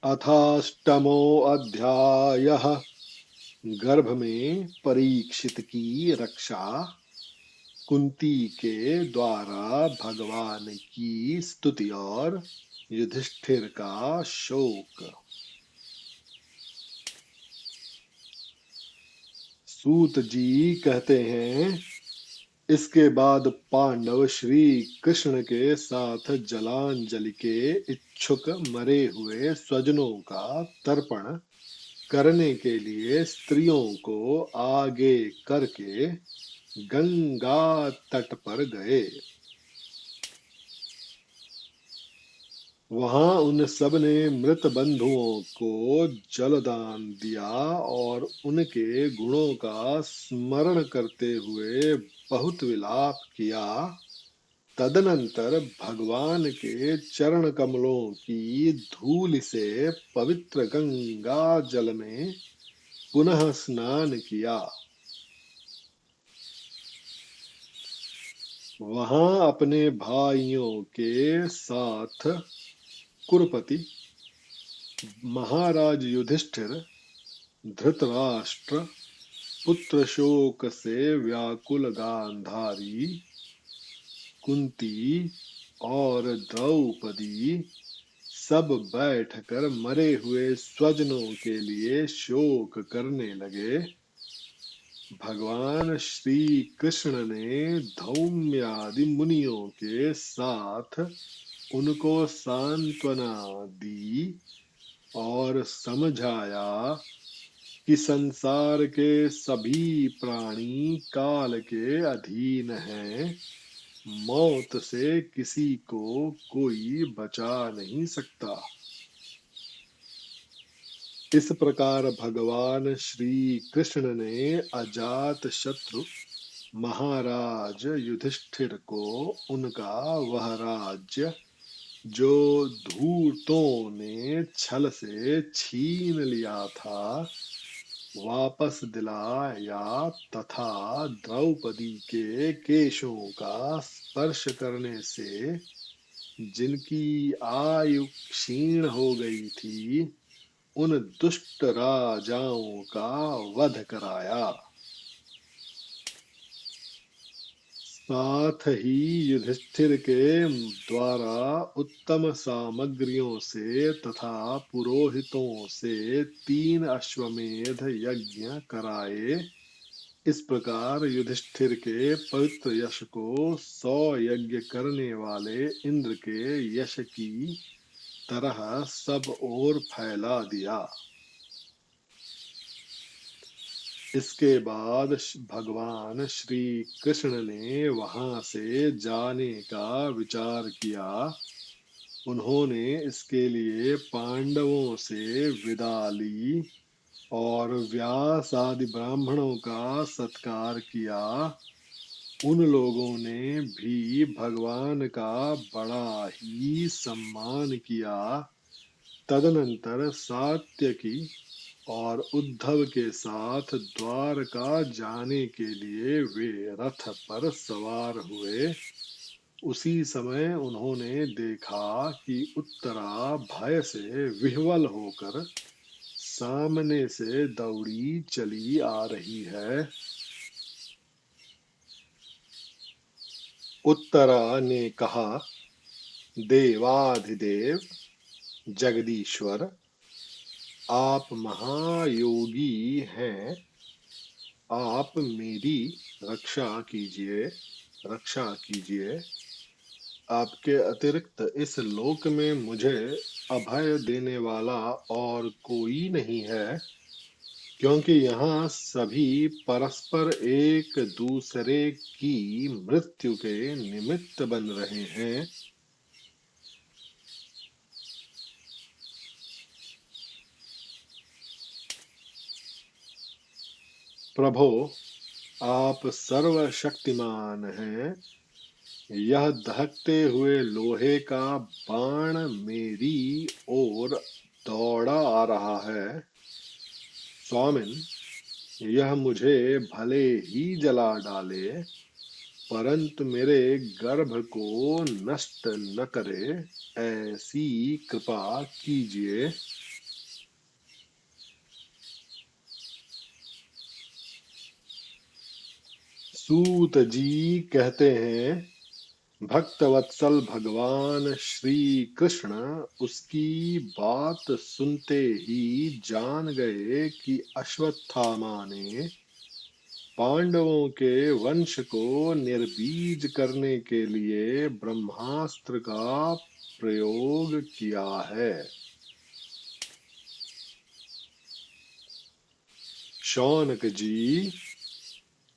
अथाष्टमो अध्यायः। गर्भ में परीक्षित की रक्षा। कुंती के द्वारा भगवान की स्तुति और युधिष्ठिर का शोक। सूत जी कहते हैं, इसके बाद पांडव श्री कृष्ण के साथ जलांजलि के इच्छुक मरे हुए स्वजनों का तर्पण करने के लिए स्त्रियों को आगे करके गंगा तट पर गए। वहां उन सब ने मृत बंधुओं को जलदान दिया और उनके गुणों का स्मरण करते हुए बहुत विलाप किया। तदनंतर भगवान के चरण कमलों की धूलि से पवित्र गंगा जल में पुनः स्नान किया। वहां अपने भाइयों के साथ कुरुपति, महाराज युधिष्ठिर, धृतराष्ट्र, पुत्र शोक से व्याकुल गांधारी, कुंती और द्रौपदी सब बैठकर मरे हुए स्वजनों के लिए शोक करने लगे। भगवान श्री कृष्ण ने धौम्य आदि मुनियों के साथ उनको सांत्वना दी और समझाया कि संसार के सभी प्राणी काल के अधीन हैं। मौत से किसी को कोई बचा नहीं सकता। इस प्रकार भगवान श्री कृष्ण ने अजात शत्रु महाराज युधिष्ठिर को उनका वह राज्य जो धूर्तों ने छल से छीन लिया था वापस दिलाया तथा द्रौपदी के केशों का स्पर्श करने से जिनकी आयु क्षीण हो गई थी उन दुष्ट राजाओं का वध कराया। साथ ही युधिष्ठिर के द्वारा उत्तम सामग्रियों से तथा पुरोहितों से 3 अश्वमेध यज्ञ कराए। इस प्रकार युधिष्ठिर के पवित्र यश को 100 यज्ञ करने वाले इंद्र के यश की तरह सब ओर फैला दिया। इसके बाद भगवान श्री कृष्ण ने वहां से जाने का विचार किया। उन्होंने इसके लिए पांडवों से विदा ली और व्यास आदि ब्राह्मणों का सत्कार किया। उन लोगों ने भी भगवान का बड़ा ही सम्मान किया। तदनंतर सात्यकी और उद्धव के साथ द्वारका जाने के लिए वे रथ पर सवार हुए। उसी समय उन्होंने देखा कि उत्तरा भय से विह्वल होकर सामने से दौड़ी चली आ रही है। उत्तरा ने कहा, देवाधिदेव जगदीश्वर, आप महायोगी हैं। आप मेरी रक्षा कीजिए, रक्षा कीजिए। आपके अतिरिक्त इस लोक में मुझे अभय देने वाला और कोई नहीं है, क्योंकि यहाँ सभी परस्पर एक दूसरे की मृत्यु के निमित्त बन रहे हैं। प्रभो, आप सर्वशक्तिमान हैं। यह दहकते हुए लोहे का बाण मेरी ओर दौड़ा आ रहा है। स्वामिन, यह मुझे भले ही जला डाले, परंतु मेरे गर्भ को नष्ट न करे, ऐसी कृपा कीजिए। सूत जी कहते हैं, भक्तवत्सल भगवान श्री कृष्ण उसकी बात सुनते ही जान गए कि अश्वत्थामा ने पांडवों के वंश को निर्बीज करने के लिए ब्रह्मास्त्र का प्रयोग किया है। शौनक जी,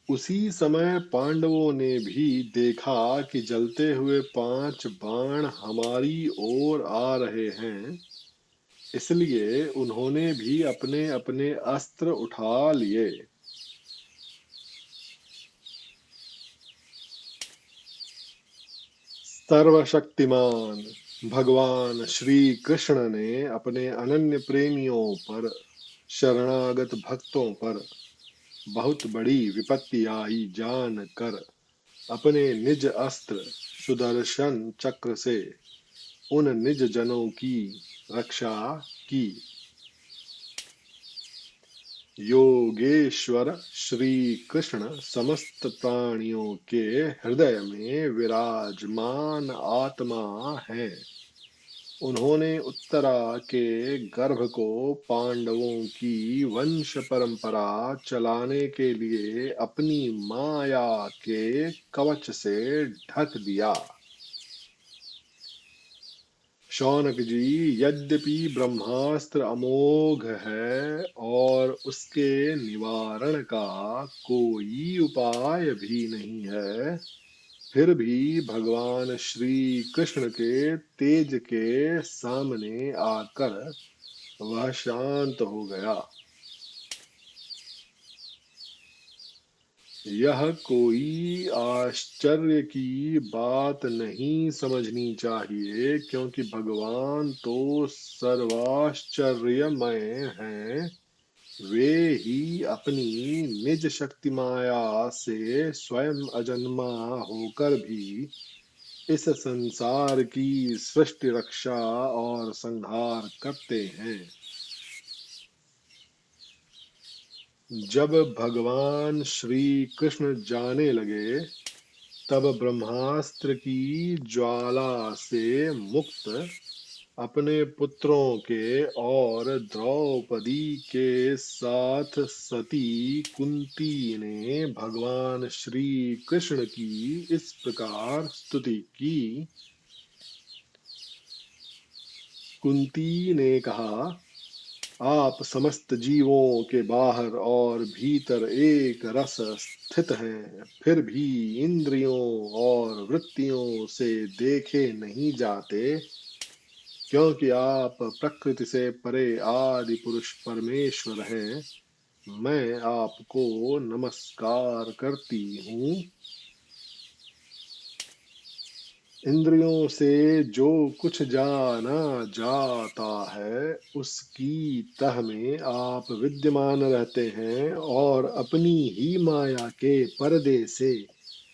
उसी समय पांडवों ने भी देखा कि जलते हुए 5 बाण हमारी ओर आ रहे हैं, इसलिए उन्होंने भी अपने अपने अस्त्र उठा लिए। सर्वशक्तिमान भगवान श्री कृष्ण ने अपने अनन्य प्रेमियों पर, शरणागत भक्तों पर बहुत बड़ी विपत्ति आई जान कर अपने निज अस्त्र सुदर्शन चक्र से उन निज जनों की रक्षा की। योगेश्वर श्री कृष्ण समस्त प्राणियों के हृदय में विराजमान आत्मा है। उन्होंने उत्तरा के गर्भ को पांडवों की वंश परंपरा चलाने के लिए अपनी माया के कवच से ढक दिया। शौनक जी, यद्यपि ब्रह्मास्त्र अमोघ है और उसके निवारण का कोई उपाय भी नहीं है, फिर भी भगवान श्री कृष्ण के तेज के सामने आकर वह शांत हो गया। यह कोई आश्चर्य की बात नहीं समझनी चाहिए, क्योंकि भगवान तो सर्वाश्चर्यमय हैं। वे ही अपनी निज शक्ति माया से स्वयं अजन्मा होकर भी इस संसार की सृष्टि रक्षा और संहार करते हैं। जब भगवान श्री कृष्ण जाने लगे, तब ब्रह्मास्त्र की ज्वाला से मुक्त अपने पुत्रों के और द्रौपदी के साथ सती कुंती ने भगवान श्री कृष्ण की इस प्रकार स्तुति की। कुंती ने कहा, आप समस्त जीवों के बाहर और भीतर एक रस स्थित हैं, फिर भी इंद्रियों और वृत्तियों से देखे नहीं जाते, क्योंकि आप प्रकृति से परे आदि पुरुष परमेश्वर हैं। मैं आपको नमस्कार करती हूँ। इंद्रियों से जो कुछ जाना जाता है, उसकी तह में आप विद्यमान रहते हैं और अपनी ही माया के पर्दे से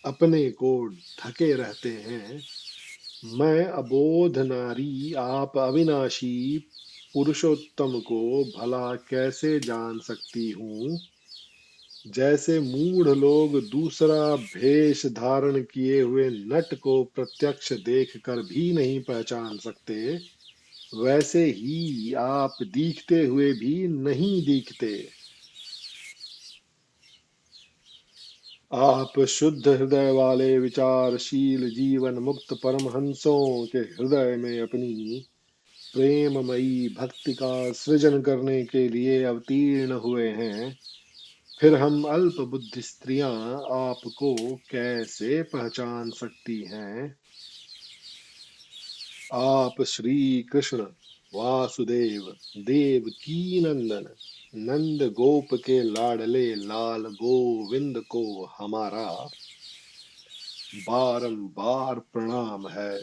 अपने को ढके रहते हैं। मैं अबोध नारी आप अविनाशी पुरुषोत्तम को भला कैसे जान सकती हूँ। जैसे मूढ़ लोग दूसरा भेष धारण किए हुए नट को प्रत्यक्ष देखकर भी नहीं पहचान सकते, वैसे ही आप दिखते हुए भी नहीं दिखते। आप शुद्ध हृदय वाले विचारशील जीवन मुक्त परमहंसों के हृदय में अपनी प्रेममयी भक्ति का सृजन करने के लिए अवतीर्ण हुए हैं। फिर हम अल्प बुद्धि स्त्रियां आपको कैसे पहचान सकती हैं। आप श्री कृष्ण वासुदेव देवकी नंदन नंद गोप के लाडले लाल गोविंद को हमारा बारंबार प्रणाम है,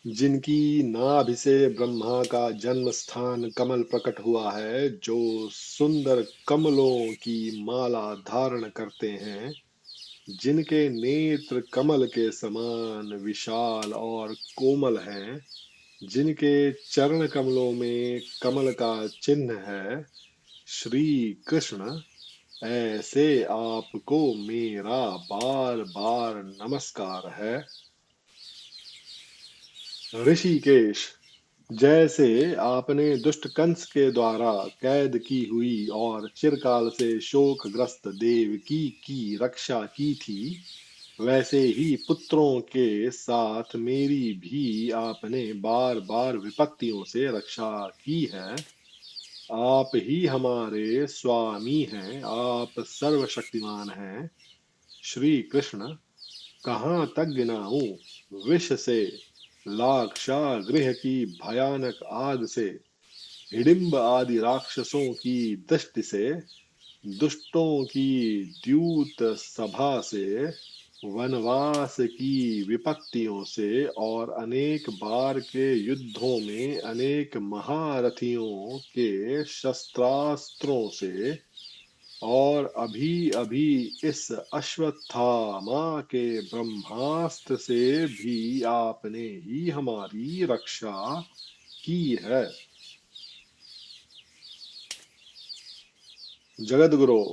जिनकी नाभि से ब्रह्मा का जन्म स्थान कमल प्रकट हुआ है, जो सुंदर कमलों की माला धारण करते हैं, जिनके नेत्र कमल के समान विशाल और कोमल हैं, जिनके चरण कमलों में कमल का चिन्ह है। श्री कृष्ण ऐसे आपको मेरा बार बार नमस्कार है। ऋषिकेश, जैसे आपने दुष्ट कंस के द्वारा कैद की हुई और चिरकाल से शोकग्रस्त देवकी की रक्षा की थी, वैसे ही पुत्रों के साथ मेरी भी आपने बार बार विपत्तियों से रक्षा की है। आप ही हमारे स्वामी हैं, आप सर्वशक्तिमान हैं। श्री कृष्ण, कहाँ तक गिनाऊं विष से, लाक्षागृह की भयानक आग से, हिडिंब आदि राक्षसों की दृष्टि से, दुष्टों की द्यूत सभा से, वनवास की विपत्तियों से और अनेक बार के युद्धों में अनेक महारथियों के शस्त्रास्त्रों से, और अभी अभी इस अश्वत्थामा के ब्रह्मास्त्र से भी आपने ही हमारी रक्षा की है। जगतगुरु,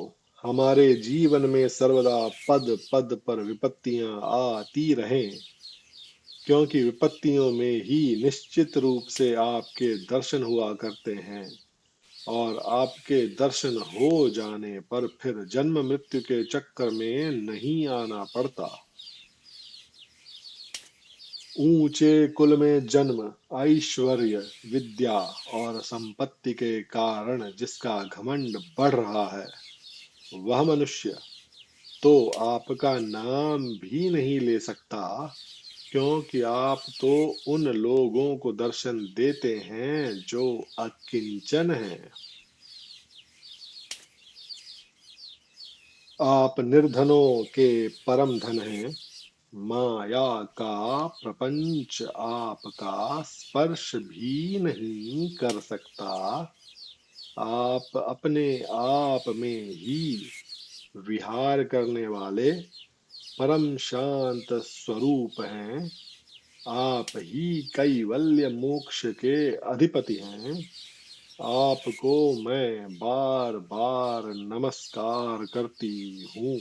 हमारे जीवन में सर्वदा पद पद पर विपत्तियां आती रहें, क्योंकि विपत्तियों में ही निश्चित रूप से आपके दर्शन हुआ करते हैं, और आपके दर्शन हो जाने पर फिर जन्म मृत्यु के चक्कर में नहीं आना पड़ता। ऊंचे कुल में जन्म, ऐश्वर्य, विद्या और संपत्ति के कारण जिसका घमंड बढ़ रहा है, वह मनुष्य तो आपका नाम भी नहीं ले सकता, क्योंकि आप तो उन लोगों को दर्शन देते हैं जो अकिंचन हैं। आप निर्धनों के परम धन हैं। माया का प्रपंच आपका स्पर्श भी नहीं कर सकता। आप अपने आप में ही विहार करने वाले परम शांत स्वरूप हैं। आप ही कैवल्य मोक्ष के अधिपति हैं। आपको मैं बार बार नमस्कार करती हूँ।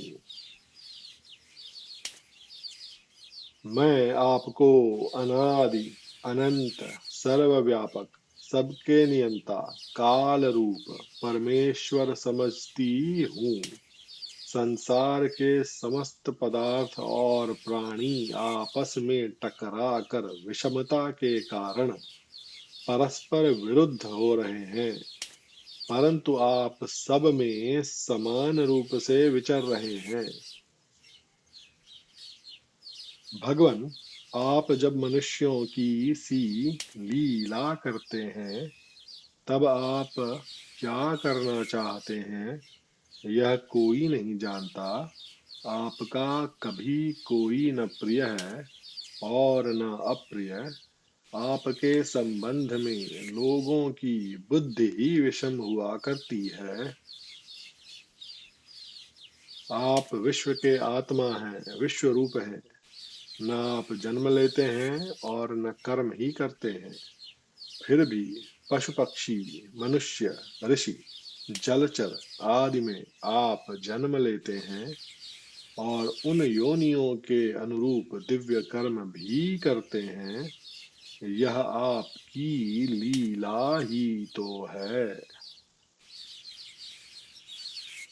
मैं आपको अनादि, अनंत, सर्वव्यापक, सबके नियंता, काल रूप परमेश्वर समझती हूँ। संसार के समस्त पदार्थ और प्राणी आपस में टकरा कर विषमता के कारण परस्पर विरुद्ध हो रहे हैं, परंतु आप सब में समान रूप से विचर रहे हैं। भगवान, आप जब मनुष्यों की सी लीला करते हैं, तब आप क्या करना चाहते हैं, यह कोई नहीं जानता। आपका कभी कोई न प्रिय है और न अप्रिय। आपके संबंध में लोगों की बुद्धि ही विषम हुआ करती है। आप विश्व के आत्मा हैं, विश्व रूप हैं। न आप जन्म लेते हैं और न कर्म ही करते हैं, फिर भी पशु पक्षी, मनुष्य, ऋषि, जलचर आदि में आप जन्म लेते हैं और उन योनियों के अनुरूप दिव्य कर्म भी करते हैं। यह आपकी लीला ही तो है।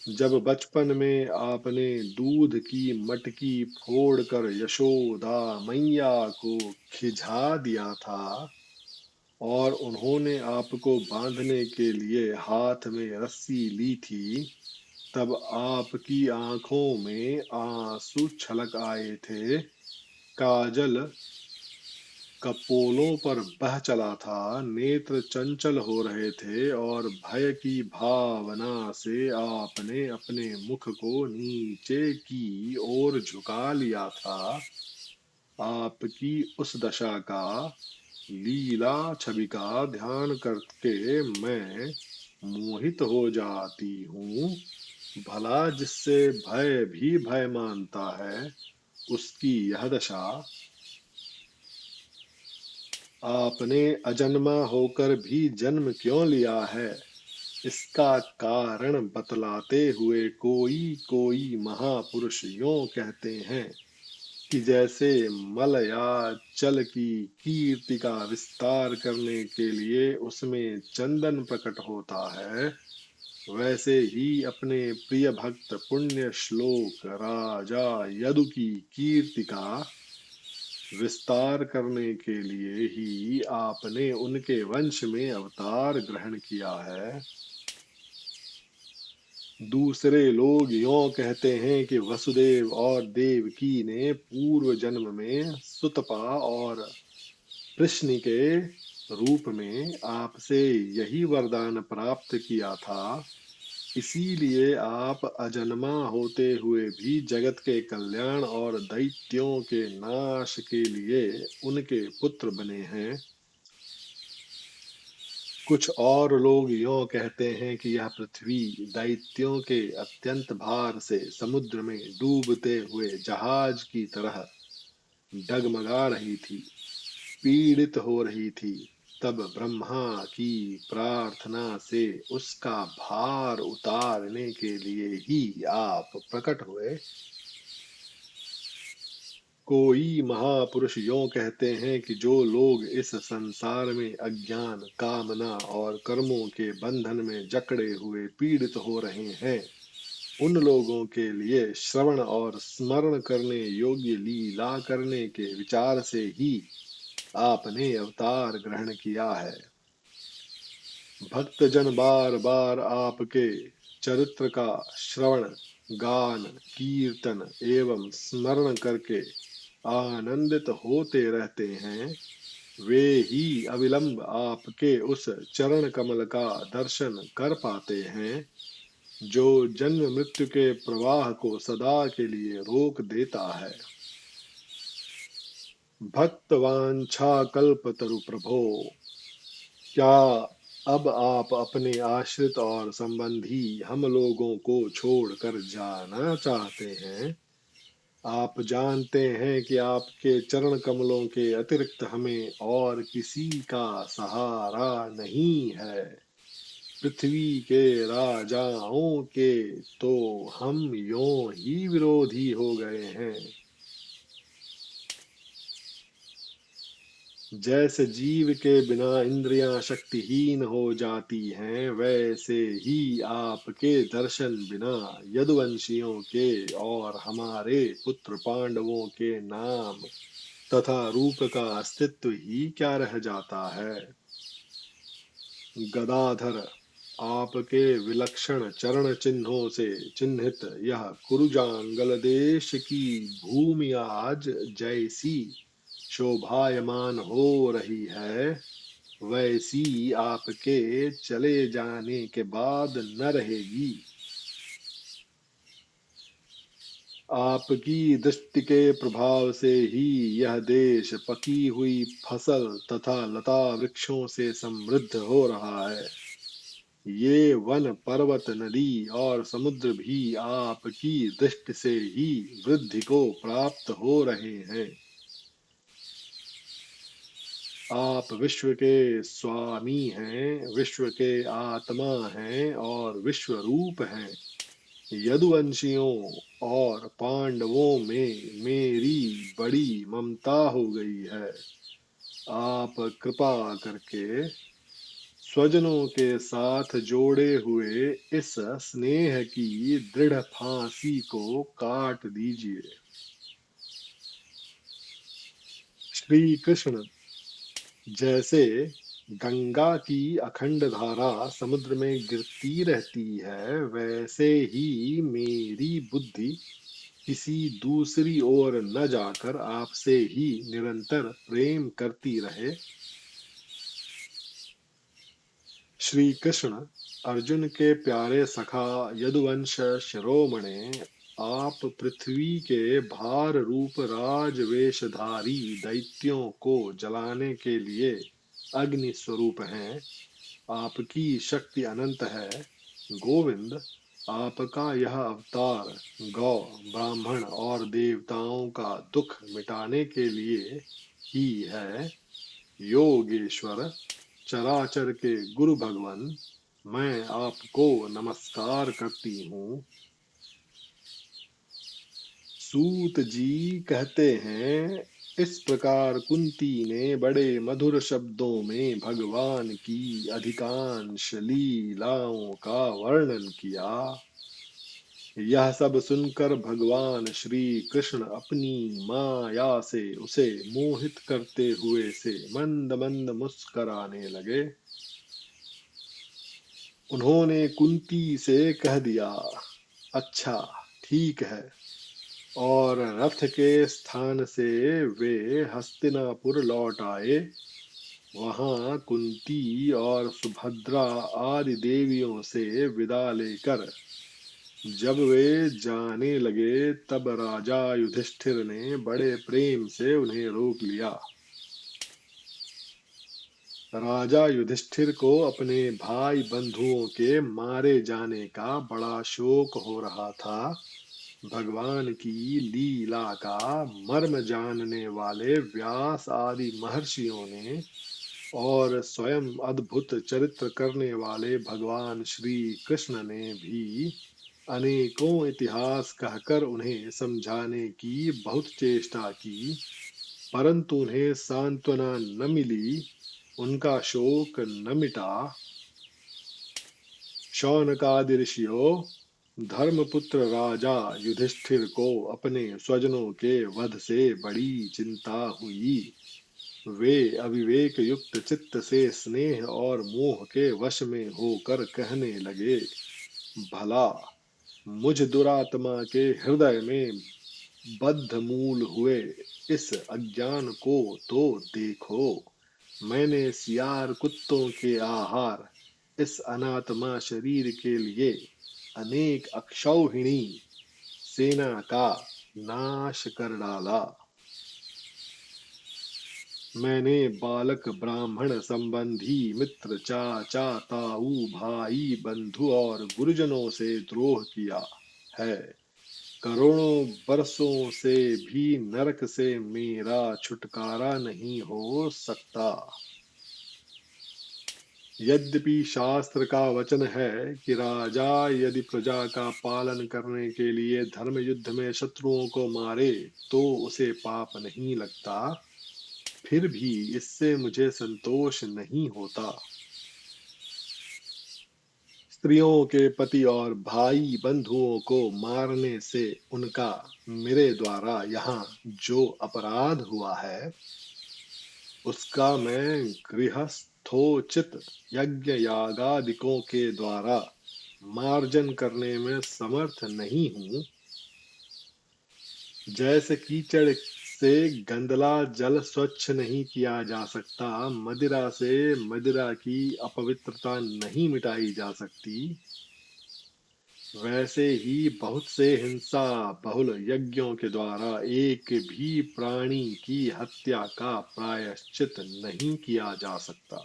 जब बचपन में आपने दूध की मटकी फोड़कर यशोदा मैया को खिझा दिया था और उन्होंने आपको बांधने के लिए हाथ में रस्सी ली थी, तब आपकी आंखों में आंसू छलक आए थे। काजल कपोलों पर बह चला था, नेत्र चंचल हो रहे थे और भय की भावना से आपने अपने मुख को नीचे की ओर झुका लिया था। आपकी उस दशा का, लीला छवि का ध्यान करके मैं मोहित हो जाती हूँ। भला जिससे भय भी भय मानता है, उसकी यह दशा। आपने अजन्मा होकर भी जन्म क्यों लिया है, इसका कारण बतलाते हुए कोई कोई महापुरुष यों कहते हैं कि जैसे मल या चल की कीर्ति का विस्तार करने के लिए उसमें चंदन प्रकट होता है, वैसे ही अपने प्रिय भक्त पुण्य श्लोक राजा यदु की कीर्ति का विस्तार करने के लिए ही आपने उनके वंश में अवतार ग्रहण किया है। दूसरे लोग यों कहते हैं कि वसुदेव और देवकी ने पूर्व जन्म में सुतपा और कृष्ण के रूप में आपसे यही वरदान प्राप्त किया था, इसीलिए आप अजन्मा होते हुए भी जगत के कल्याण और दैत्यों के नाश के लिए उनके पुत्र बने हैं। कुछ और लोग यों कहते हैं कि यह पृथ्वी दैत्यों के अत्यंत भार से समुद्र में डूबते हुए जहाज की तरह डगमगा रही थी, पीड़ित हो रही थी। तब ब्रह्मा की प्रार्थना से उसका भार उतारने के लिए ही आप प्रकट हुए। कोई महापुरुष यों कहते हैं कि जो लोग इस संसार में अज्ञान, कामना और कर्मों के बंधन में जकड़े हुए पीड़ित हो रहे हैं, उन लोगों के लिए श्रवण और स्मरण करने योग्य लीला करने के विचार से ही आपने अवतार ग्रहण किया है। भक्तजन बार बार आपके चरित्र का श्रवण, गान, कीर्तन एवं स्मरण करके आनंदित होते रहते हैं। वे ही अविलंब आपके उस चरण कमल का दर्शन कर पाते हैं जो जन्म मृत्यु के प्रवाह को सदा के लिए रोक देता है। भक्तवांछा कल्पतरु प्रभो, क्या अब आप अपने आश्रित और संबंधी हम लोगों को छोड़कर जाना चाहते हैं? आप जानते हैं कि आपके चरण कमलों के अतिरिक्त हमें और किसी का सहारा नहीं है। पृथ्वी के राजाओं के तो हम यों ही विरोधी हो गए हैं। जैसे जीव के बिना इंद्रियां शक्तिहीन हो जाती हैं, वैसे ही आपके दर्शन बिना यदुवंशियों के और हमारे पुत्र पांडवों के नाम तथा रूप का अस्तित्व ही क्या रह जाता है। गदाधर, आपके विलक्षण चरण चिन्हों से चिन्हित यह कुरुजांगल देश की भूमि आज जैसी शोभायमान हो रही है, वैसी आपके चले जाने के बाद न रहेगी। आपकी दृष्टि के प्रभाव से ही यह देश पकी हुई फसल तथा लता वृक्षों से समृद्ध हो रहा है। ये वन, पर्वत, नदी और समुद्र भी आपकी दृष्टि से ही वृद्धि को प्राप्त हो रहे हैं। आप विश्व के स्वामी हैं, विश्व के आत्मा हैं और विश्व रूप हैं। यदुवंशियों और पांडवों में मेरी बड़ी ममता हो गई है। आप कृपा करके स्वजनों के साथ जोड़े हुए इस स्नेह की दृढ़ फांसी को काट दीजिए। श्री कृष्ण, जैसे गंगा की अखंड धारा समुद्र में गिरती रहती है, वैसे ही मेरी बुद्धि किसी दूसरी ओर न जाकर आपसे ही निरंतर प्रेम करती रहे। श्री कृष्ण, अर्जुन के प्यारे सखा यदुवंश शिरोमणे, आप पृथ्वी के भार रूप राजवेशधारी दैत्यों को जलाने के लिए अग्नि स्वरूप हैं। आपकी शक्ति अनंत है। गोविंद, आपका यह अवतार गौ, ब्राह्मण और देवताओं का दुख मिटाने के लिए ही है। योगेश्वर, चराचर के गुरु भगवान, मैं आपको नमस्कार करती हूँ। सूत जी कहते हैं, इस प्रकार कुंती ने बड़े मधुर शब्दों में भगवान की अधिकांश लीलाओं का वर्णन किया। यह सब सुनकर भगवान श्री कृष्ण अपनी माया से उसे मोहित करते हुए से मंद मंद मुस्कराने लगे। उन्होंने कुंती से कह दिया, अच्छा, ठीक है। और रथ के स्थान से वे हस्तिनापुर लौट आए। वहां कुंती और सुभद्रा आदि देवियों से विदा लेकर जब वे जाने लगे, तब राजा युधिष्ठिर ने बड़े प्रेम से उन्हें रोक लिया। राजा युधिष्ठिर को अपने भाई बंधुओं के मारे जाने का बड़ा शोक हो रहा था। भगवान की लीला का मर्म जानने वाले व्यास आदि महर्षियों ने और स्वयं अद्भुत चरित्र करने वाले भगवान श्री कृष्ण ने भी अनेकों इतिहास कहकर उन्हें समझाने की बहुत चेष्टा की, परंतु उन्हें सांत्वना न मिली, उनका शोक न मिटा। शौनकादि ऋषियों, धर्मपुत्र राजा युधिष्ठिर को अपने स्वजनों के वध से बड़ी चिंता हुई। वे अविवेक युक्त चित्त से स्नेह और मोह के वश में होकर कहने लगे, भला मुझ दुरात्मा के हृदय में बद्ध मूल हुए इस अज्ञान को तो देखो। मैंने सियार कुत्तों के आहार इस अनात्मा शरीर के लिए अनेक अक्षौहिणी सेना का नाश कर डाला। मैंने बालक ब्राह्मण संबंधी मित्र चाचा ताऊ भाई बंधु और गुरुजनों से द्रोह किया है। करोड़ों बरसों से भी नरक से मेरा छुटकारा नहीं हो सकता। यद्यपि शास्त्र का वचन है कि राजा यदि प्रजा का पालन करने के लिए धर्म युद्ध में शत्रुओं को मारे तो उसे पाप नहीं लगता, फिर भी इससे मुझे संतोष नहीं होता। स्त्रियों के पति और भाई बंधुओं को मारने से उनका मेरे द्वारा यहाँ जो अपराध हुआ है, उसका मैं गृहस्थोचित यज्ञ यागादिकों के द्वारा मार्जन करने में समर्थ नहीं हूँ। जैसे कीचड़ से गंदला जल स्वच्छ नहीं किया जा सकता, मदिरा से मदिरा की अपवित्रता नहीं मिटाई जा सकती, वैसे ही बहुत से हिंसा बहुल यज्ञों के द्वारा एक भी प्राणी की हत्या का प्रायश्चित नहीं किया जा सकता।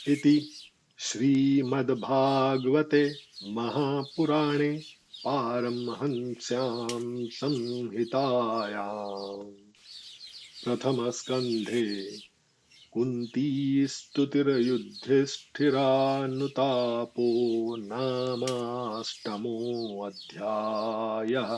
इति श्रीमद्भागवते महापुराणे पारमहंस्यां संहितायां प्रथमस्कन्धे कुन्तीस्तुतिर्युधिष्ठिरानुतापो नामाष्टमोऽध्यायः।